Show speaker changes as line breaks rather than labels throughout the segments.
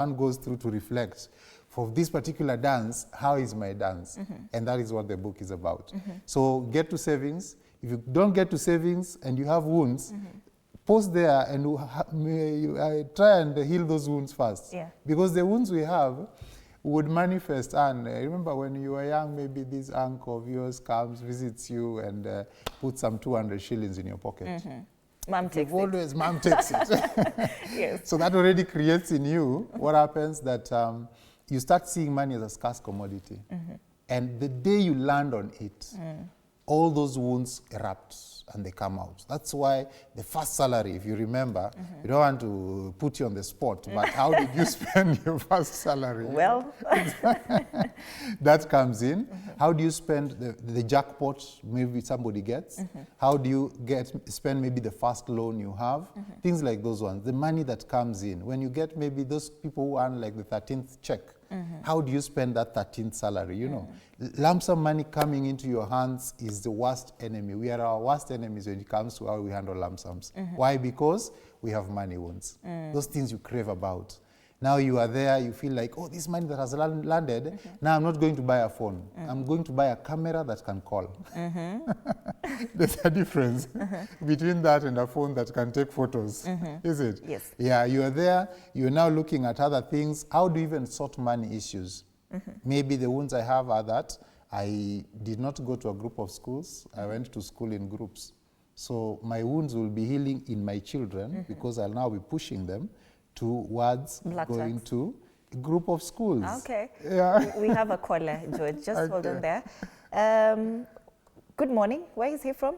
one goes through to reflect, for this particular dance, how is my dance? And that is what the book is about. So get to savings. If you don't get to savings and you have wounds, pause there and try and heal those wounds first.
Yeah.
Because the wounds we have would manifest. And remember when you were young, maybe this uncle of yours comes, visits you, and puts some 200 shillings in your pocket.
Mom takes it.
Mom takes it.
Yes.
So that already creates in you what happens that you start seeing money as a scarce commodity. And the day you land on it, all those wounds erupt and they come out. That's why the first salary, if you remember, you don't want to put you on the spot, but how did you spend your first salary?
Well,
that comes in. How do you spend the jackpot maybe somebody gets? How do you spend maybe the first loan you have? Things like those ones. The money that comes in. When you get maybe those people who earn like the 13th check, how do you spend that 13th salary? You know, lump sum money coming into your hands is the worst enemy. We are our worst enemies when it comes to how we handle lump sums. Why? Because we have money wounds. Those things you crave about. Now you are there, you feel like, oh, this money that has landed, now I'm not going to buy a phone. I'm going to buy a camera that can call. There's a difference between that and a phone that can take photos, is it?
Yes.
Yeah, you are there, you're now looking at other things. How do you even sort money issues? Maybe the wounds I have are that I did not go to a group of schools. I went to school in groups. So my wounds will be healing in my children because I'll now be pushing them towards going to a group of schools.
Okay.
Yeah.
We have a caller, George. Just hold on there. Good morning. Where is he from?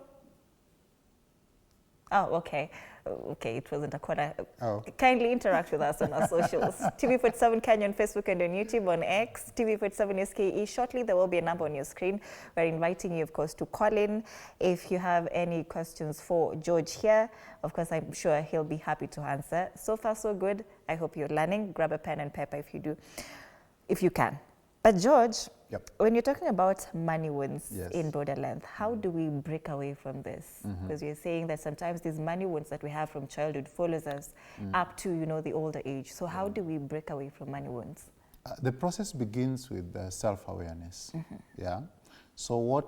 Oh, okay. Okay, it wasn't a caller.
Oh.
Kindly interact with us on our socials. TV47 Kenya on Facebook and on YouTube, on X, TV47 SKE. Shortly, there will be a number on your screen. We're inviting you, of course, to call in. If you have any questions for George here, of course, I'm sure he'll be happy to answer. So far, so good. I hope you're learning. Grab a pen and paper if you do, if you can. But George, when you're talking about money wounds in broader length, how do we break away from this? Because you're saying that sometimes these money wounds that we have from childhood follows us up to, you know, the older age. So how do we break away from money wounds?
The process begins with self-awareness. Yeah. So what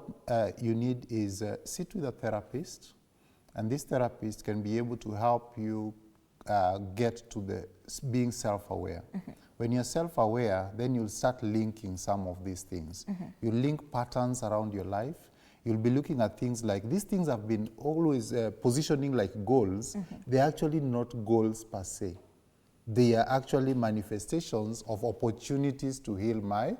you need is sit with a therapist, and this therapist can be able to help you get to the being self-aware. When you're self-aware, then you'll start linking some of these things. You'll link patterns around your life. You'll be looking at things like, these things have been always positioning like goals. They're actually not goals per se. They are actually manifestations of opportunities to heal my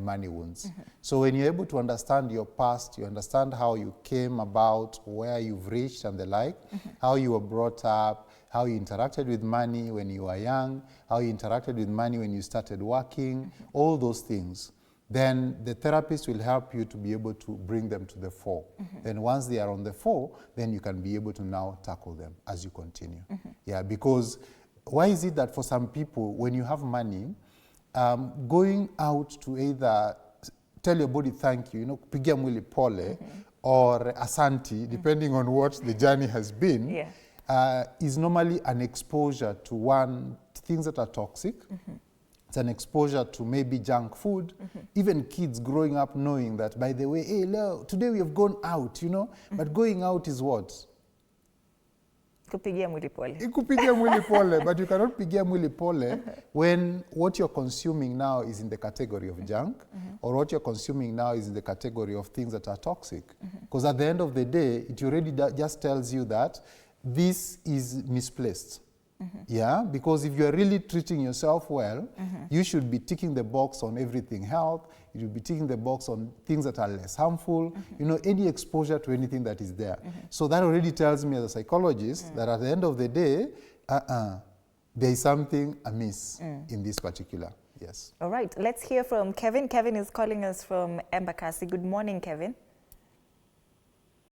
money wounds. So when you're able to understand your past, you understand how you came about, where you've reached and the like, how you were brought up, how you interacted with money when you were young, how you interacted with money when you started working, all those things, then the therapist will help you to be able to bring them to the fore. Then once they are on the fore, then you can be able to now tackle them as you continue. Yeah, because why is it that for some people, when you have money, going out to either tell your body thank you, you know, pigia mwili pole, or asanti, depending on what the journey has been, is normally an exposure to things that are toxic. It's an exposure to maybe junk food. Even kids growing up knowing that, by the way, hey, today we have gone out, you know, but going out is what?
Kupigia mwili pole.
Kupigia mwili pole, but you cannot pigia mwili pole when what you're consuming now is in the category of junk, or what you're consuming now is in the category of things that are toxic. Because at the end of the day, it already just tells you that this is misplaced. Yeah, because if you're really treating yourself well, you should be ticking the box on everything health, you should be ticking the box on things that are less harmful, you know, any exposure to anything that is there. So that already tells me as a psychologist that at the end of the day, there is something amiss in this particular, yes.
All right, let's hear from Kevin. Kevin is calling us from Embakasi. Good morning, Kevin.